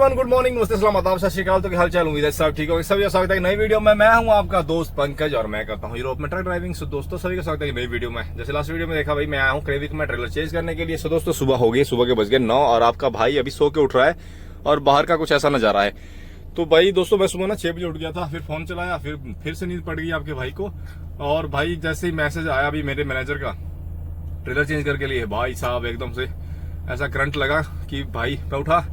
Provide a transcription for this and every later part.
Everyone, good morning, नमस्ते, सलाम, आदाब, सत श्री अकाल। तो क्या हाल चाल, उम्मीद है सब ठीक होंगे। सभी का स्वागत है नई वीडियो में। मैं हूं आपका दोस्त पंकज और मैं करता हूं यूरोप में ट्रक ड्राइविंग। सो दोस्तों सभी का स्वागत है नई वीडियो में। जैसे लास्ट वीडियो में देखा भाई, मैं आया हूं क्रेविक में ट्रेलर चेंज करने के लिए। सो दोस्तों सुबह हो गई, सुबह के बज गए 9 और आपका भाई अभी सो के उठ रहा है और बाहर का कुछ ऐसा नजारा है। तो भाई दोस्तों मैं सुबह ना 6 बजे उठ गया था, फिर फोन चलाया, फिर से नींद पड़ गई आपके भाई को। और भाई जैसे ही मैसेज आया अभी मेरे मैनेजर का ट्रेलर चेंज करके लिए, भाई साहब एकदम से ऐसा करंट लगा कि भाई मैं उठा,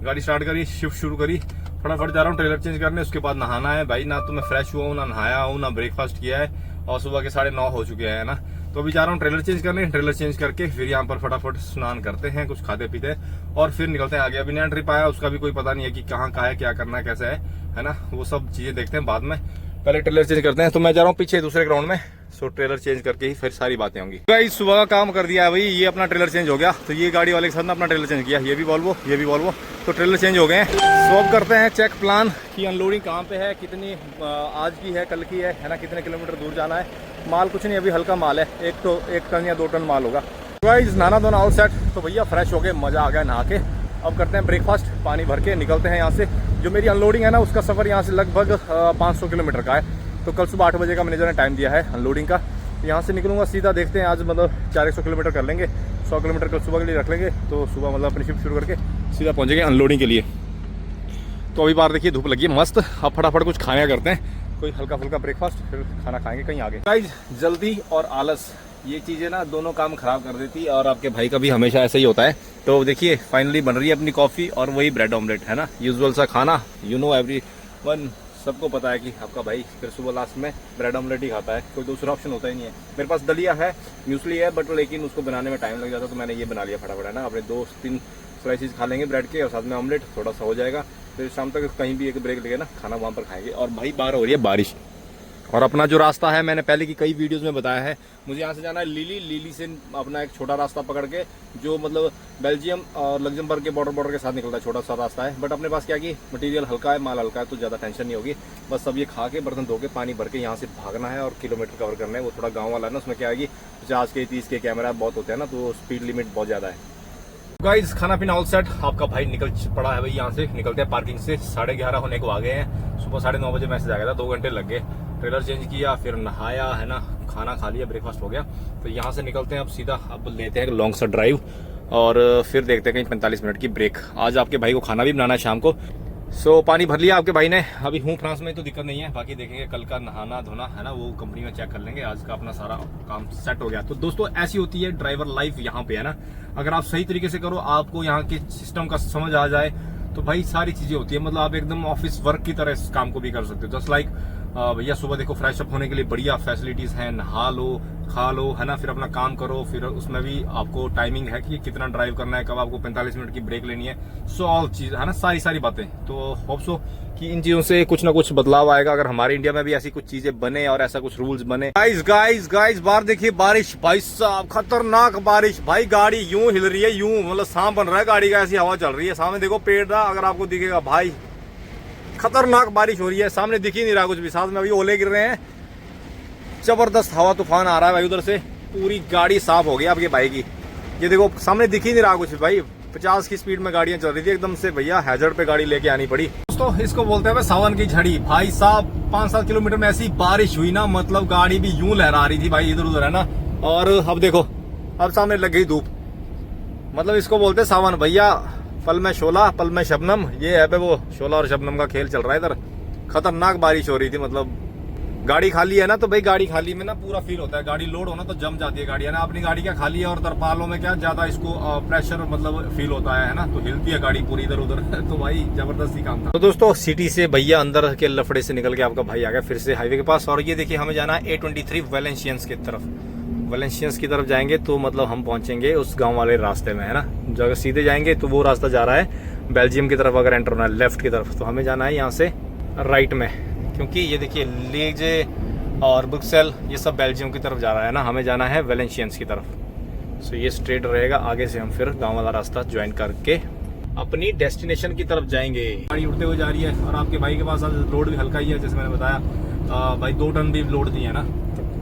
गाड़ी स्टार्ट करी, शिफ्ट शुरू करी, फटाफट जा रहा हूँ ट्रेलर चेंज करने। उसके बाद नहाना है भाई, ना तो मैं फ्रेश हुआ हूँ, ना नहाया हूँ, ना ब्रेकफास्ट किया है और सुबह के 9:30 हो चुके हैं ना। तो अभी जा रहा हूँ ट्रेलर चेंज करने। ट्रेलर चेंज करके फिर यहाँ पर फटाफट स्नान करते हैं, कुछ खाते पीते हैं और फिर निकलते हैं आगे। अभी नया ट्रिप आया, उसका भी कोई पता नहीं है कि कहाँ है, क्या करना है, कैसे है ना, वो सब चीजें देखते हैं बाद में। पहले ट्रेलर चेंज करते हैं। तो मैं जा रहा हूँ पीछे दूसरे ग्राउंड में। सो ट्रेलर चेंज करके ही फिर सारी बातें होंगी। भाई सुबह का काम कर दिया है भाई, ये अपना ट्रेलर चेंज हो गया। तो ये गाड़ी वाले के साथ ना अपना ट्रेलर चेंज किया, ये भी वॉल्वो, ये भी वॉल्वो। तो ट्रेलर चेंज हो गए हैं। सो अब करते हैं चेक प्लान की अनलोडिंग कहाँ पे है, कितनी आज की है, कल की है ना, कितने किलोमीटर दूर जाना है। माल कुछ नहीं, अभी हल्का माल है, एक टन या 2 टन माल होगा। गाइस नहाना धोना ऑल सेट। तो भैया फ्रेश हो गए, मजा आ गया नहा के। अब करते हैं ब्रेकफास्ट, पानी भर के निकलते हैं यहाँ से। जो मेरी अनलोडिंग है ना, उसका सफर यहाँ से लगभग 500 किलोमीटर का है। तो कल सुबह 8 बजे का मैनेजर ने टाइम दिया है अनलोडिंग का। यहाँ से निकलूंगा सीधा, देखते हैं आज मतलब 400 किलोमीटर कर लेंगे, 100 किलोमीटर कल सुबह के लिए रख लेंगे। तो सुबह मतलब अपनी शिफ्ट शुरू करके सीधा पहुँचेंगे अनलोडिंग के लिए। तो अभी बाहर देखिए धूप लगी है मस्त। अब फटाफट कुछ खाने का करते हैं, कोई हल्का फुल्का ब्रेकफास्ट, फिर खाना खाएंगे कहीं आगे। गाइस जल्दी और आलस, ये चीज़ें ना दोनों काम खराब कर देती है और आपके भाई का भी हमेशा ऐसा ही होता है। तो देखिए फाइनली बन रही है अपनी कॉफ़ी और वही ब्रेड ऑमलेट है ना, यूजुअल सा खाना। यू नो एवरी वन, सबको पता है कि आपका भाई फिर सुबह लास्ट में ब्रेड ऑमलेट ही खाता है, कोई दूसरा ऑप्शन होता ही नहीं है। मेरे पास दलिया है, म्यूसली है, बट लेकिन उसको बनाने में टाइम लग जाता, तो मैंने ये बना लिया फटाफट है ना। अपने 2-3 स्लाइसेस खा लेंगे ब्रेड के और साथ में ऑमलेट, थोड़ा सा हो जाएगा। फिर शाम तक कहीं भी एक ब्रेक लेके ना खाना वहाँ पर खाएंगे। और भाई बाहर हो रही है बारिश और अपना जो रास्ता है मैंने पहले की कई वीडियोस में बताया है, मुझे यहाँ से जाना है लीली से अपना एक छोटा रास्ता पकड़ के, जो मतलब बेल्जियम और लग्जमबर्ग के बॉर्डर के साथ निकलता है, छोटा सा रास्ता है। बट अपने पास क्या कि मटेरियल हल्का है, माल हल्का है, तो ज़्यादा टेंशन नहीं होगी। बस सब ये खा के बर्तन धो के पानी भर के यहाँ से भागना है और किलोमीटर कवर करना है। वो थोड़ा गाँव वाला है ना, उसमें क्या है कि 50 के 30 के कैमरा बहुत होते हैं ना, तो स्पीड लिमिट बहुत ज़्यादा है। गाइस खाना पीना ऑल सेट, आपका भाई निकल पड़ा है भाई। यहाँ से निकलते हैं पार्किंग से, 11:30 होने को आ गए हैं। सुबह 9:30 बजे मैसेज आ गया था, 2 घंटे लग गए। ट्रेलर चेंज किया, फिर नहाया है ना, खाना खा लिया, ब्रेकफास्ट हो गया। तो यहाँ से निकलते हैं अब सीधा, अब लेते हैं लॉन्ग सा ड्राइव और फिर देखते हैं कहीं 45 मिनट की ब्रेक। आज आपके भाई को खाना भी बनाना है शाम को। सो पानी भर लिया आपके भाई ने। अभी हूँ फ्रांस में तो दिक्कत नहीं है, बाकी देखेंगे कल का नहाना धोना है ना, वो कंपनी में चेक कर लेंगे। आज का अपना सारा काम सेट हो गया। तो दोस्तों ऐसी होती है ड्राइवर लाइफ यहाँ पे है ना। अगर आप सही तरीके से करो, आपको यहाँ के सिस्टम का समझ आ जाए, तो भाई सारी चीजें होती है। मतलब आप एकदम ऑफिस वर्क की तरह इस काम को भी कर सकते हो। जस्ट लाइक भैया सुबह देखो फ्रेश अप होने के लिए बढ़िया फैसिलिटीज हैं, नहा लो, खा लो है ना, फिर अपना काम करो। फिर उसमें भी आपको टाइमिंग है कि कितना ड्राइव करना है, कब आपको 45 मिनट की ब्रेक लेनी है। सो ऑल चीज है ना, सारी बातें। तो होप सो कि इन चीजों से कुछ ना कुछ बदलाव आएगा, अगर हमारे इंडिया में भी ऐसी कुछ चीजें बने और ऐसा कुछ रूल्स बने। गाइस बाहर देखिए बारिश, भाई साहब खतरनाक बारिश। भाई गाड़ी यूं हिल रही है, यूं मतलब सांप बन रहा है गाड़ी का, ऐसी हवा चल रही है। सामने देखो पेड़ था, अगर आपको दिखेगा भाई, खतरनाक बारिश हो रही है। सामने दिख ही नहीं रहा कुछ भी, साथ में अभी ओले गिर रहे हैं, जबरदस्त हवा तूफान आ रहा है भाई उधर से। पूरी गाड़ी साफ हो गई आपके भाई की। ये देखो सामने दिख ही नहीं रहा कुछ भाई, 50 की स्पीड में गाड़ियां चल रही थी, एकदम से भैया हैजर्ड पे गाड़ी लेके आनी पड़ी। दोस्तों इसको बोलते हैं सावन की झड़ी। भाई साहब 5-7 किलोमीटर में ऐसी बारिश हुई ना, मतलब गाड़ी भी यूं लहरा रही थी भाई इधर उधर है ना। और अब देखो, अब सामने लग गई धूप, मतलब इसको बोलते हैं सावन भैया। पल में शोला पल में शबनम, ये है वो शोला और शबनम का खेल चल रहा है इधर। खतरनाक बारिश हो रही थी, मतलब गाड़ी खाली है ना, तो भाई गाड़ी खाली में ना पूरा फील होता है। गाड़ी लोड होना तो जम जाती है गाड़ी है ना। अपनी गाड़ी क्या खाली है और तरपालों में क्या ज्यादा इसको प्रेशर मतलब फील होता है ना, तो हिलती है गाड़ी पूरी इधर उधर। तो भाई जबरदस्ती काम था। तो दोस्तों सिटी से भैया अंदर के लफड़े से निकल के आपका भाई आ गया फिर से हाईवे के पास। और ये देखिए हमें जाना है A23 वेलेंशियंस की तरफ। वेलेंशियंस की तरफ जाएंगे तो मतलब हम पहुंचेंगे उस गांव वाले रास्ते में है ना। जो अगर सीधे जाएंगे तो वो रास्ता जा रहा है बेल्जियम की तरफ, अगर एंटर होना है लेफ्ट की तरफ, तो हमें जाना है यहाँ से राइट में। क्योंकि ये देखिए लीजे और ब्रुक्सेल ये सब बेल्जियम की तरफ जा रहा है ना, हमें जाना है वेलेंशियंस की तरफ। सो ये स्ट्रेट रहेगा, आगे से हम फिर गाँव वाला रास्ता ज्वाइन करके अपनी डेस्टिनेशन की तरफ जाएंगे। गाड़ी उड़ते हुए जा रही है और आपके भाई के पास लोड भी हल्का ही है, जैसे मैंने बताया। भाई 2 टन भी लोड दी है ना।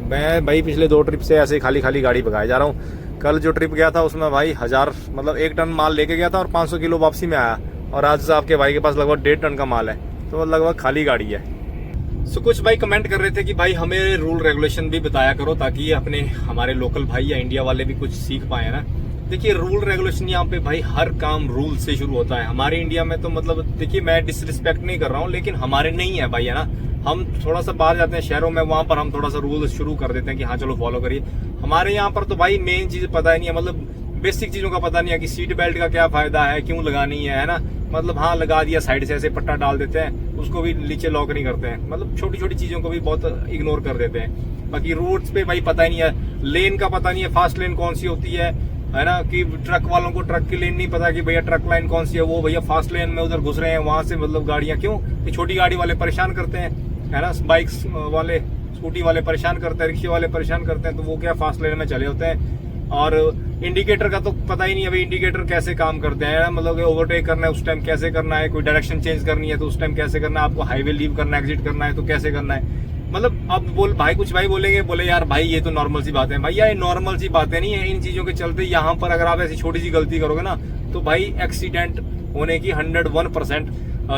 मैं भाई पिछले 2 ट्रिप से ऐसे खाली गाड़ी भगाए जा रहा हूँ। कल जो ट्रिप गया था उसमें भाई 1000 मतलब 1 टन माल लेके गया था और 500 किलो वापसी में आया। और आज आपके भाई के पास लगभग 1.5 टन का माल है, तो लगभग खाली गाड़ी है। सो कुछ भाई कमेंट कर रहे थे कि भाई हमें रूल रेगुलेशन भी बताया करो ताकि अपने हमारे लोकल भाई या इंडिया वाले भी कुछ सीख पाए ना। देखिए रूल रेगुलेशन यहाँ पे भाई हर काम रूल से शुरू होता है। हमारे इंडिया में तो मतलब देखिए मैं डिसरिस्पेक्ट नहीं कर रहा हूँ, लेकिन हमारे नहीं है भाई, है ना। हम थोड़ा सा बाहर जाते हैं शहरों में, वहां पर हम थोड़ा सा रूल शुरू कर देते हैं कि हाँ चलो फॉलो करिए। हमारे यहाँ पर तो भाई मेन चीज पता ही नहीं है, मतलब बेसिक चीजों का पता नहीं है कि सीट बेल्ट का क्या फायदा है, क्यों लगानी है ना। मतलब हाँ लगा दिया, साइड से ऐसे पट्टा डाल देते हैं, उसको भी नीचे लॉक नहीं करते हैं। मतलब छोटी छोटी चीजों को भी बहुत इग्नोर कर देते हैं। बाकी रोड्स पे भाई पता ही नहीं है, लेन का पता नहीं है, फास्ट लेन कौन सी होती है ना। कि ट्रक वालों को ट्रक की लेन नहीं पता कि भैया ट्रक लाइन कौन सी है, वो भैया फास्ट लेन में उधर घुस रहे हैं, वहां से मतलब गाड़ियां क्यों, ये छोटी गाड़ी वाले परेशान करते हैं, है ना। बाइक्स वाले, स्कूटी वाले परेशान करते हैं, रिक्शे वाले परेशान करते हैं, तो वो क्या फास्ट लेन में चले होते हैं। और इंडिकेटर का तो पता ही नहीं है भाई, इंडिकेटर कैसे काम करते हैं, मतलब ओवरटेक करना है उस टाइम कैसे करना है, कोई डायरेक्शन चेंज करनी है तो उस टाइम कैसे करना है, आपको हाईवे लीव करना है, एग्जिट करना है तो कैसे करना है। मतलब अब भाई कुछ भाई बोलेंगे, बोले यार भाई ये तो नॉर्मल सी बात है। भैया ये नॉर्मल सी बातें नहीं है, इन चीजों के चलते यहाँ पर अगर आप ऐसी छोटी सी गलती करोगे ना तो भाई एक्सीडेंट होने की 101%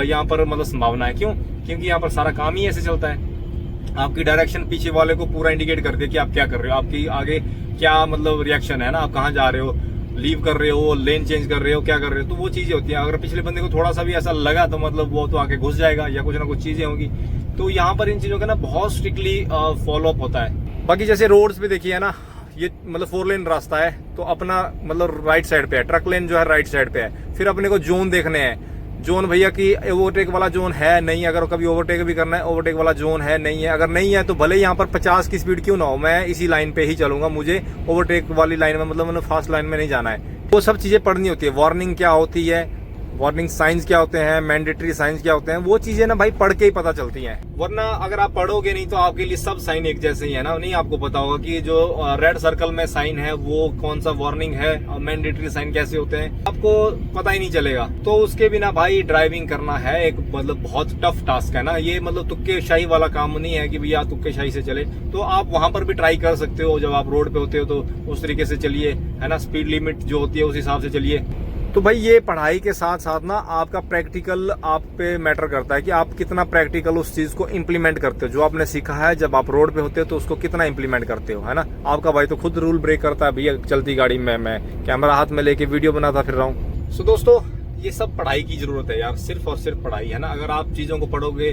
यहाँ पर मतलब संभावना है। क्यों? क्योंकि यहाँ पर सारा काम ही ऐसे चलता है। आपकी डायरेक्शन पीछे वाले को पूरा इंडिकेट कर दे कि आप क्या कर रहे हो, आपकी आगे क्या मतलब रिएक्शन है ना, आप कहाँ जा रहे हो, लीव कर रहे हो, लेन चेंज कर रहे हो, क्या कर रहे हो, तो वो चीजें होती हैं। अगर पिछले बंदे को थोड़ा सा भी ऐसा लगा तो मतलब वो तो आके घुस जाएगा या कुछ ना कुछ चीजें होंगी। तो यहाँ पर इन चीजों का ना बहुत स्ट्रिक्टली फॉलो अप होता है। बाकी जैसे रोड्स पे देखिए है ना, ये मतलब 4 लेन रास्ता है, तो अपना मतलब राइट साइड पे है, ट्रक लेन जो है राइट साइड पे है। फिर अपने को जोन देखने हैं, जोन भैया की ओवरटेक वाला जोन है नहीं, अगर कभी ओवरटेक भी करना है ओवरटेक वाला जोन है नहीं है। अगर नहीं है तो भले यहाँ पर 50 की स्पीड क्यों ना हो, मैं इसी लाइन पे ही चलूंगा, मुझे ओवरटेक वाली लाइन में मतलब मैंने फास्ट लाइन में नहीं जाना है। वो सब चीजें पढ़नी होती है, वार्निंग क्या होती है, वार्निंग साइंस क्या होते हैं, मैंडेटरी साइंस क्या होते हैं, वो चीजें ना भाई पढ़ के ही पता चलती हैं। वरना अगर आप पढ़ोगे नहीं तो आपके लिए सब साइन एक जैसे ही है ना, नहीं आपको पता होगा कि जो रेड सर्कल में साइन है वो कौन सा वार्निंग है और मैंडेटरी साइन कैसे होते हैं, आपको पता ही नहीं चलेगा। तो उसके बिना भाई ड्राइविंग करना है एक मतलब बहुत टफ टास्क है ना। ये मतलब तुक्केशाही वाला काम नहीं है कि भैया तुक्केशाही से चले, तो आप वहां पर भी ट्राई कर सकते हो। जब आप रोड पे होते हो तो उस तरीके से चलिए, है ना, स्पीड लिमिट जो होती है उस हिसाब से चलिए। तो भाई ये पढ़ाई के साथ साथ ना आपका प्रैक्टिकल आप पे मैटर करता है कि आप कितना प्रैक्टिकल उस चीज को इम्प्लीमेंट करते हो। जो आपने सीखा है जब आप रोड पे होते हो तो उसको कितना इम्प्लीमेंट करते हो, है ना। आपका भाई तो खुद रूल ब्रेक करता है, भैया चलती गाड़ी में मैं कैमरा हाथ में लेके वीडियो बनाता फिर रहा हूँ। सो दोस्तों ये सब पढ़ाई की जरूरत है यार, सिर्फ और सिर्फ पढ़ाई, है ना। अगर आप चीजों को पढ़ोगे,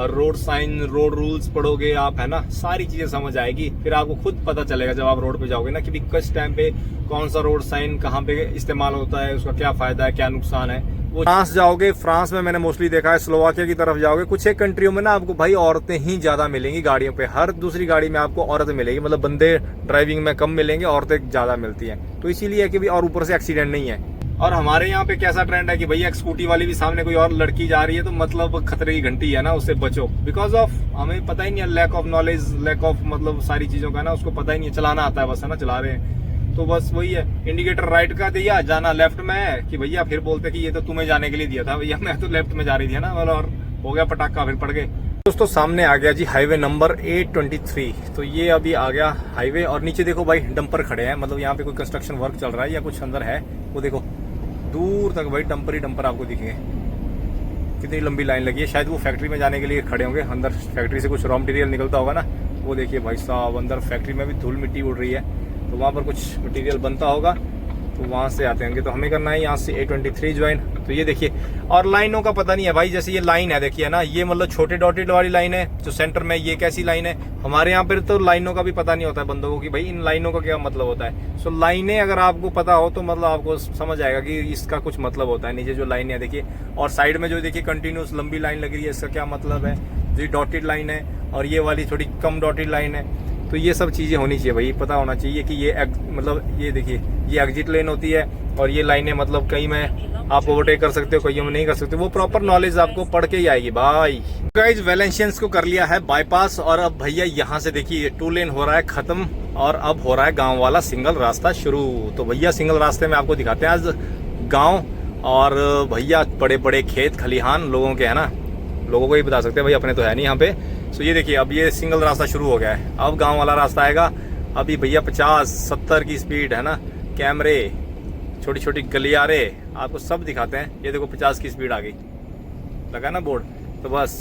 रोड साइन, रोड रूल्स पढ़ोगे आप, है ना, सारी चीजें समझ आएगी। फिर आपको खुद पता चलेगा जब आप रोड पे जाओगे ना कि किस टाइम पे कौन सा रोड साइन कहाँ पे इस्तेमाल होता है, उसका क्या फायदा है, क्या नुकसान है। वो फ्रांस जाओगे, फ्रांस में मैंने मोस्टली देखा है, स्लोवाकिया की तरफ जाओगे, कुछ एक कंट्रियों में ना आपको भाई औरतें ही ज्यादा मिलेंगी गाड़ियों पे। हर दूसरी गाड़ी में आपको औरत मिलेगी, मतलब बंदे ड्राइविंग में कम मिलेंगे, औरतें ज्यादा मिलती हैं। तो इसीलिए कि भी और ऊपर से एक्सीडेंट नहीं है। और हमारे यहाँ पे कैसा ट्रेंड है कि भैया एक स्कूटी वाली भी सामने कोई और लड़की जा रही है तो मतलब खतरे की घंटी है ना, उससे बचो। बिकॉज ऑफ हमें पता ही नहीं है, lack of knowledge, lack of मतलब सारी चीजों का ना, उसको पता ही नहीं है, चलाना आता है बस, है ना, चला रहे हैं। तो बस वही है, इंडिकेटर राइट का दिया, जाना लेफ्ट में है कि भैया, फिर बोलते कि ये तो तुम्हें जाने के लिए दिया था भैया, मैं तो लेफ्ट में जा रही थी ना, और हो गया पटाखा, फिर पड़ गए। दोस्तों सामने आ गया जी हाईवे नंबर 823। तो ये अभी आ गया हाईवे, और नीचे देखो भाई डंपर खड़े हैं, मतलब यहाँ पे कोई कंस्ट्रक्शन वर्क चल रहा है या कुछ अंदर है। वो देखो दूर तक भाई डंपर ही डंपर आपको दिखेंगे, कितनी लंबी लाइन लगी है। शायद वो फैक्ट्री में जाने के लिए खड़े होंगे, अंदर फैक्ट्री से कुछ रॉ मटेरियल निकलता होगा ना। वो देखिए भाई साहब, अंदर फैक्ट्री में भी धूल मिट्टी उड़ रही है, तो वहाँ पर कुछ मटेरियल बनता होगा, तो वहाँ से आते होंगे। तो हमें करना है यहाँ से 823 ज्वाइन। तो ये देखिए, और लाइनों का पता नहीं है भाई, जैसे ये लाइन है देखिए ना, ये मतलब छोटे डॉटेड वाली लाइन है जो सेंटर में, ये कैसी लाइन है। हमारे यहाँ पर तो लाइनों का भी पता नहीं होता है बंदों को कि भाई इन लाइनों का क्या मतलब होता है। सो लाइनें अगर आपको पता हो तो मतलब आपको समझ आएगा कि इसका कुछ मतलब होता है। नीचे जो लाइन है देखिए, और साइड में जो देखिए कंटिन्यूस लंबी लाइन लग रही है, इसका क्या मतलब है। जो डॉटेड लाइन है और ये वाली थोड़ी कम डॉटेड लाइन है, तो ये सब चीजें होनी चाहिए भाई, पता होना चाहिए कि ये मतलब ये देखिए ये एग्जिट लेन होती है, और ये लाइनें मतलब कहीं में आप ओवरटेक कर सकते हो, कहीं में नहीं कर सकते। वो प्रॉपर नॉलेज आपको पढ़ के ही आएगी भाई। गाइस वैलेंशियंस को कर लिया है बाईपास, और अब भैया यहाँ से देखिए 2 लेन हो रहा है खत्म, और अब हो रहा है गांव वाला सिंगल रास्ता शुरू। तो भैया सिंगल रास्ते में आपको दिखाते हैं आज गांव, और भैया बड़े बड़े खेत खलिहान लोगों के, है ना, लोगों को ही बता सकते हैं भाई, अपने तो है नहीं यहाँ पे। सो ये देखिए अब ये सिंगल रास्ता शुरू हो गया है, अब गांव वाला रास्ता आएगा। अभी भैया 50-70 की स्पीड, है ना, कैमरे छोटी छोटी गलियारे आपको सब दिखाते हैं। ये देखो 50 की स्पीड आ गई, लगा ना बोर्ड। तो बस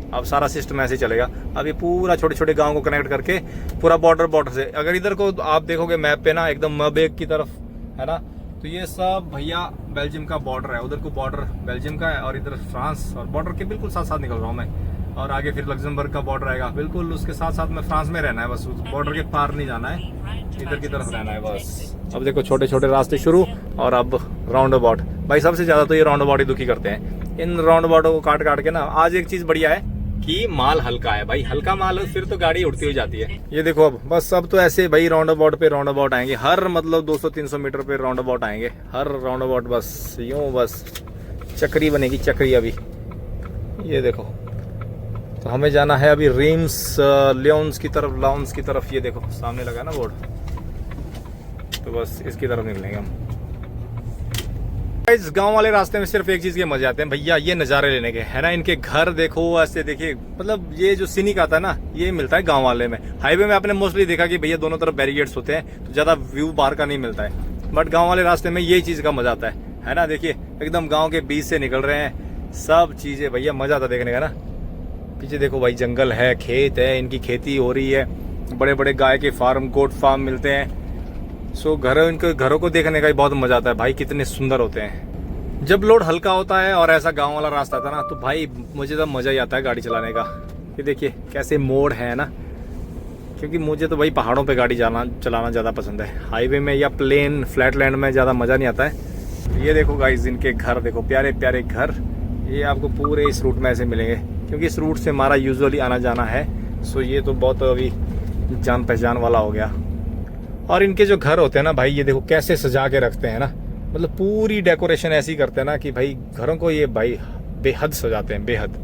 अब सारा सिस्टम ऐसे ही चलेगा। अब ये पूरा छोटे छोटे गांव को कनेक्ट करके पूरा बॉर्डर से, अगर इधर को आप देखोगे मैप पे ना एकदम मबेक की तरफ है ना, तो ये सब भैया बेल्जियम का बॉर्डर है। उधर को बॉर्डर बेल्जियम का है और इधर फ्रांस, और बॉर्डर के बिल्कुल साथ साथ निकल रहा हूँ मैं। और आगे फिर लग्जमबर्ग का बॉर्डर आएगा, बिल्कुल उसके साथ साथ में फ्रांस में रहना है, बस बॉर्डर के पार नहीं जाना है, इधर की तरफ रहना है बस। अब देखो छोटे छोटे रास्ते शुरू और अब राउंड अबाउट। भाई सबसे ज्यादा तो ये राउंड अबाउट ही दुखी करते हैं। इन राउंड अबाउटों को काट काट के ना, आज एक चीज बढ़िया है कि माल हल्का है भाई, हल्का माल है फिर तो गाड़ी उड़ती हुई जाती है। ये देखो अब बस अब तो ऐसे भाई राउंड अबाउट पे राउंड अबाउट आएंगे, हर मतलब 200-300 मीटर पे राउंड अबाउट आएंगे, हर राउंड अबाउट बस यूं बस चक्री बनेगी, चक्री। अभी ये देखो, तो हमें जाना है अभी रीम्स लियोन्स की तरफ, लाउंस की तरफ। ये देखो सामने लगा ना बोर्ड, तो बस इसकी तरफ निकलेंगे हम। इस गांव वाले रास्ते में सिर्फ एक चीज के मजे आते हैं भैया, ये नजारे लेने के, है ना। इनके घर देखो ऐसे, देखिए मतलब ये जो सीनिक आता है ना, ये मिलता है गांव वाले में। हाईवे में आपने मोस्टली देखा कि भैया दोनों तरफ बैरिकेड्स होते हैं, तो ज्यादा व्यू बाहर का नहीं मिलता है, बट गांव वाले रास्ते में यही चीज का मजा आता है ना। देखिए एकदम गाँव के बीच से निकल रहे हैं, सब चीजें भैया मजा आता देखने का ना। पीछे देखो भाई जंगल है, खेत है, इनकी खेती हो रही है, बड़े बड़े गाय के फार्म, गोट फार्म मिलते हैं। सो इनके घरों को देखने का ही बहुत मजा आता है भाई, कितने सुंदर होते हैं। जब लोड हल्का होता है और ऐसा गांव वाला रास्ता था ना, तो भाई मुझे तो मजा ही आता है गाड़ी चलाने का। ये देखिए कैसे मोड़ है ना, क्योंकि मुझे तो भाई पहाड़ों पे गाड़ी चलाना ज़्यादा पसंद है, हाईवे में या प्लेन फ्लैट लैंड में ज़्यादा मज़ा नहीं आता है। ये देखो गाइस इनके घर देखो, प्यारे प्यारे घर, ये आपको पूरे इस रूट में ऐसे मिलेंगे, क्योंकि इस रूट से हमारा यूजुअली आना जाना है। सो ये तो बहुत अभी जान पहचान वाला हो गया। और इनके जो घर होते हैं ना भाई, ये देखो कैसे सजा के रखते हैं ना, मतलब पूरी डेकोरेशन ऐसी करते हैं ना कि भाई घरों को ये भाई बेहद सजाते हैं, बेहद।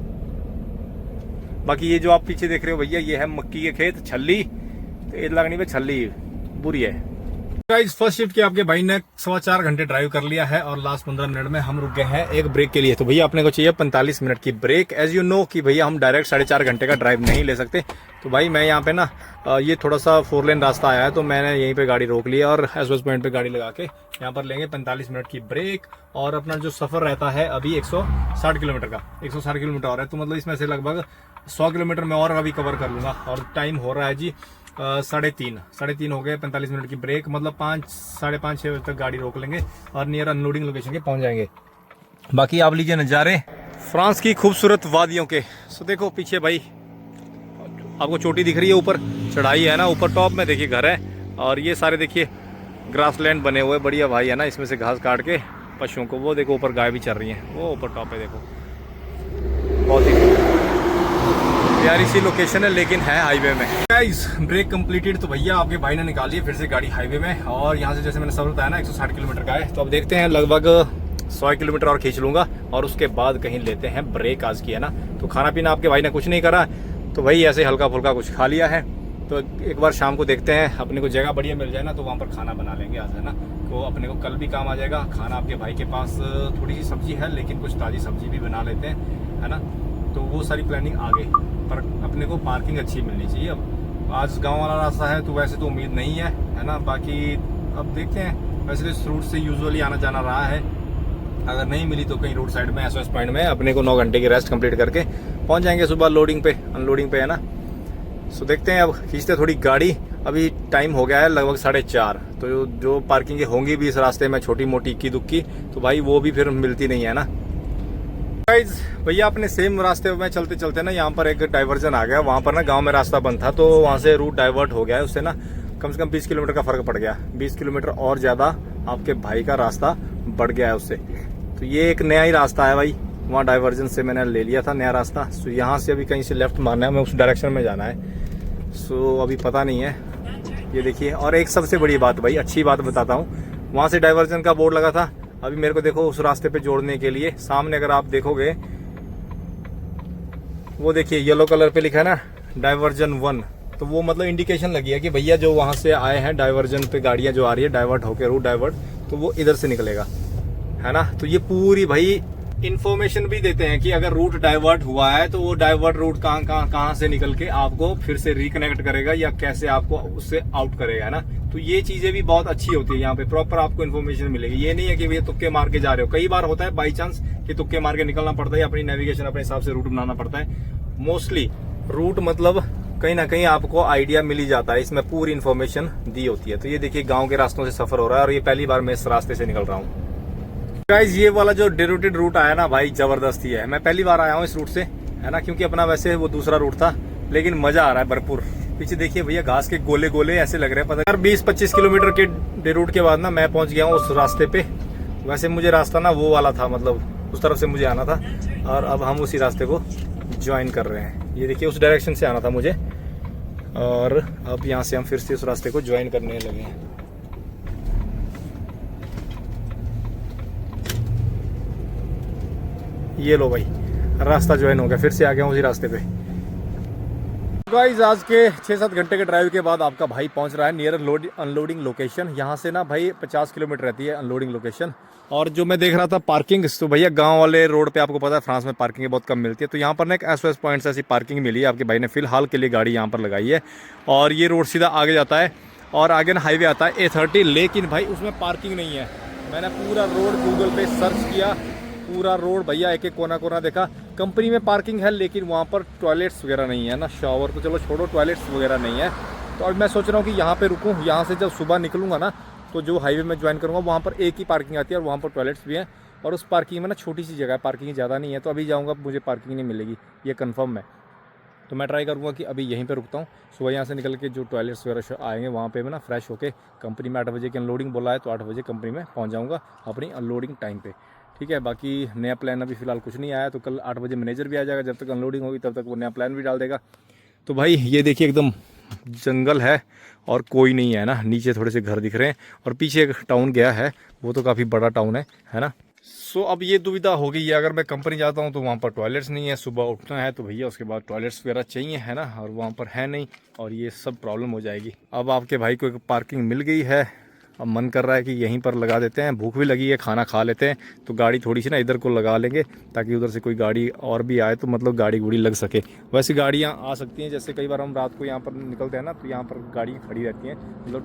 बाकी ये जो आप पीछे देख रहे हो भैया, ये है मक्की के खेत, छल्ली, तो ईद लगनी पे छल्ली बुरी है। गाइस फर्स्ट शिफ्ट के आपके भाई ने 4.25 घंटे ड्राइव कर लिया है और लास्ट 15 मिनट में हम रुक गए हैं एक ब्रेक के लिए। तो भैया अपने को चाहिए 45 मिनट की ब्रेक। एज यू नो कि भैया हम डायरेक्ट 4.5 घंटे का ड्राइव नहीं ले सकते। तो भाई मैं यहाँ पे ना ये थोड़ा सा 4 लेन रास्ता आया है, तो मैंने यहीं पे गाड़ी रोक ली और एसओएस पॉइंट पे गाड़ी लगा के यहाँ पर लेंगे 45 मिनट की ब्रेक। और अपना जो सफर रहता है अभी 160 किलोमीटर का, 160 किलोमीटर और है, तो मतलब इसमें से लगभग 100 किलोमीटर में और अभी कवर कर लूंगा। और टाइम हो रहा है जी 3:30 हो गए। 45 मिनट की ब्रेक, मतलब 5-6 बजे तक गाड़ी रोक लेंगे और नियर अनलोडिंग लोकेशन के पहुंच जाएंगे। बाकी आप लीजिए नज़ारे फ्रांस की खूबसूरत वादियों के। सो देखो पीछे भाई आपको चोटी दिख रही है, ऊपर चढ़ाई है ना, ऊपर टॉप में देखिए घर है, और ये सारे देखिए ग्रासलैंड बने हुए बढ़िया भाई है ना, इसमें से घास काट के पशुओं को। वो देखो ऊपर गाय भी चल रही है, वो ऊपर टॉप है देखो, बहुत ही प्यारी सी लोकेशन है, लेकिन है हाईवे में। गाइस ब्रेक कंप्लीटेड, तो भैया आपके भाई ने निकाली है फिर से गाड़ी हाईवे में, और यहाँ से जैसे मैंने सफर बताया ना 160 किलोमीटर का है, तो अब देखते हैं लगभग 100 किलोमीटर और खींच लूंगा और उसके बाद कहीं लेते हैं ब्रेक आज की है ना। तो खाना पीना आपके भाई ने कुछ नहीं करा, तो भाई ऐसे हल्का फुल्का कुछ खा लिया है। तो एक बार शाम को देखते हैं, अपने को जगह बढ़िया मिल जाए ना तो वहाँ पर खाना बना लेंगे आज है ना, तो अपने को कल भी काम आ जाएगा खाना। आपके भाई के पास थोड़ी सी सब्जी है, लेकिन कुछ ताज़ी सब्जी भी बना लेते हैं है ना, तो वो सारी प्लानिंग आगे। पर अपने को पार्किंग अच्छी मिलनी चाहिए। अब आज गांव वाला रास्ता है तो वैसे तो उम्मीद नहीं है ना, बाकी अब देखते हैं। वैसे तो इस रूट से यूजुअली आना जाना रहा है, अगर नहीं मिली तो कहीं रोड साइड में एसओएस पॉइंट में अपने को 9 घंटे की रेस्ट कंप्लीट करके पहुंच जाएंगे सुबह लोडिंग पे, अनलोडिंग पे है ना। सो देखते हैं, अब खींचते थोड़ी गाड़ी। अभी टाइम हो गया है लगभग 4:30, तो जो पार्किंग होंगी भी इस रास्ते में छोटी मोटी इक्की दुक्की, तो भाई वो भी फिर मिलती नहीं है ना। गाइस भैया अपने सेम रास्ते में चलते चलते ना यहाँ पर एक डाइवर्जन आ गया, वहाँ पर ना गांव में रास्ता बंद था, तो वहाँ से रूट डाइवर्ट हो गया है, उससे ना कम से कम 20 किलोमीटर का फर्क पड़ गया। 20 किलोमीटर और ज़्यादा आपके भाई का रास्ता बढ़ गया है उससे। तो ये एक नया ही रास्ता है भाई, वहाँ डाइवर्जन से मैंने ले लिया था नया रास्ता। सो यहाँ से अभी कहीं से लेफ्ट मारना है, हमें उस डायरेक्शन में जाना है। सो अभी पता नहीं है, ये देखिए। और एक सबसे बड़ी बात भाई, अच्छी बात बताता हूँ, वहाँ से डाइवर्जन का बोर्ड लगा था, अभी मेरे को देखो उस रास्ते पे जोड़ने के लिए सामने अगर आप देखोगे, वो देखिए येलो कलर पे लिखा है ना डाइवर्जन 1, तो वो मतलब इंडिकेशन लगी है कि भैया जो वहाँ से आए हैं डाइवर्जन पे गाड़ियाँ जो आ रही है डाइवर्ट होके रूट डाइवर्ट, तो वो इधर से निकलेगा है ना। तो ये पूरी भाई इन्फॉर्मेशन भी देते हैं कि अगर रूट डाइवर्ट हुआ है तो वो डाइवर्ट रूट कहाँ से निकल के आपको फिर से रिकनेक्ट करेगा या कैसे आपको उससे आउट करेगा है ना। तो ये चीजें भी बहुत अच्छी होती है, यहाँ पे प्रॉपर आपको इन्फॉर्मेशन मिलेगी। ये नहीं है कि भैया तुक्के मार के जा रहे हो, कई बार होता है बाई चांस कि तुक्के मार के निकलना पड़ता है, अपनी नेविगेशन अपने हिसाब से रूट बनाना पड़ता है। मोस्टली रूट मतलब कहीं ना कहीं आपको आइडिया मिल ही जाता है, इसमें पूरी इन्फॉर्मेशन दी होती है। तो ये देखिए गाँव के रास्तों से सफर हो रहा है और ये पहली बार मैं इस रास्ते से निकल रहा हूँ। गाइस ये वाला जो डेरोटेड रूट आया ना भाई, जबरदस्ती है। मैं पहली बार आया हूँ इस रूट से, है ना, क्योंकि अपना वैसे वो दूसरा रूट था, लेकिन मजा आ रहा है भरपूर। पीछे देखिए भैया घास के गोले गोले ऐसे लग रहे हैं, पता यार 20-25 किलोमीटर के डे रूट के बाद ना मैं पहुंच गया हूँ उस रास्ते पे। वैसे मुझे रास्ता ना वो वाला था, मतलब उस तरफ से मुझे आना था, और अब हम उसी रास्ते को ज्वाइन कर रहे हैं। ये देखिए उस डायरेक्शन से आना था मुझे, और अब यहाँ से हम फिर से उस रास्ते को ज्वाइन करने लगे हैं। ये लो भाई रास्ता ज्वाइन हो गया, फिर से आ गया हूँ उसी रास्ते पे। गाइस आज के 6-7 घंटे के ड्राइव के बाद आपका भाई पहुंच रहा है नियर अनलोडिंग लोकेशन। यहाँ से ना भाई 50 किलोमीटर रहती है अनलोडिंग लोकेशन। और जो मैं देख रहा था पार्किंग, तो भैया गांव वाले रोड पे आपको पता है फ्रांस में पार्किंग बहुत कम मिलती है, तो यहाँ पर ना एक SOS पॉइंट से ऐसी पार्किंग मिली है। आपके भाई ने फिलहाल के लिए गाड़ी यहाँ पर लगाई है, और ये रोड सीधा आगे जाता है, और आगे ना हाईवे आता है A30, लेकिन भाई उसमें पार्किंग नहीं है। मैंने पूरा रोड गूगल पे सर्च किया, पूरा रोड भैया एक एक कोना कोना देखा, कंपनी में पार्किंग है लेकिन वहाँ पर टॉयलेट्स वगैरह नहीं है ना, शावर तो चलो छोड़ो, टॉयलेट्स वगैरह नहीं है। तो अब मैं सोच रहा हूँ कि यहाँ पे रुकूँ, यहाँ से जब सुबह निकलूँगा ना तो जो हाईवे में ज्वाइन करूँगा वहाँ पर एक ही पार्किंग आती है, और वहाँ पर टॉयलेट्स भी हैं, और उस पार्किंग में ना छोटी सी जगह है, पार्किंग ज़्यादा नहीं है। तो अभी जाऊँगा मुझे पार्किंग नहीं मिलेगी, ये कन्फर्म है। तो मैं ट्राई करूँगा कि अभी यहीं पे रुकता हूँ। सुबह यहाँ से निकल के जो टॉयलेट्स वगैरह आएंगे वहाँ पे मैं ना फ्रेश होके, कंपनी में 8 बजे की अनलोडिंग बोला है, तो 8 बजे कंपनी में पहुँच जाऊँगा अपनी अनलोडिंग टाइम पे। ठीक है, बाकी नया प्लान अभी फ़िलहाल कुछ नहीं आया, तो कल 8 बजे मैनेजर भी आ जाएगा, जब तक अनलोडिंग होगी तब तक वो नया प्लान भी डाल देगा। तो भाई ये देखिए एकदम जंगल है और कोई नहीं है ना, नीचे थोड़े से घर दिख रहे हैं, और पीछे एक टाउन गया है, वो तो काफ़ी बड़ा टाउन है ना। सो अब ये दुविधा हो गई है, अगर मैं कंपनी जाता हूँ तो वहाँ पर टॉयलेट्स नहीं है, सुबह उठना है तो भैया उसके बाद टॉयलेट्स वगैरह चाहिए, है ना, और वहाँ पर है नहीं, और ये सब प्रॉब्लम हो जाएगी। अब आपके भाई को एक पार्किंग मिल गई है, अब मन कर रहा है कि यहीं पर लगा देते हैं, भूख भी लगी है, खाना खा लेते हैं, तो गाड़ी थोड़ी सी ना इधर को लगा लेंगे, ताकि उधर से कोई गाड़ी और भी आए तो मतलब गाड़ी गुड़ी लग सके। वैसे गाड़ियाँ आ सकती हैं, जैसे कई बार हम रात को यहाँ पर निकलते हैं ना, तो यहाँ पर गाड़ी खड़ी रहती हैं, मतलब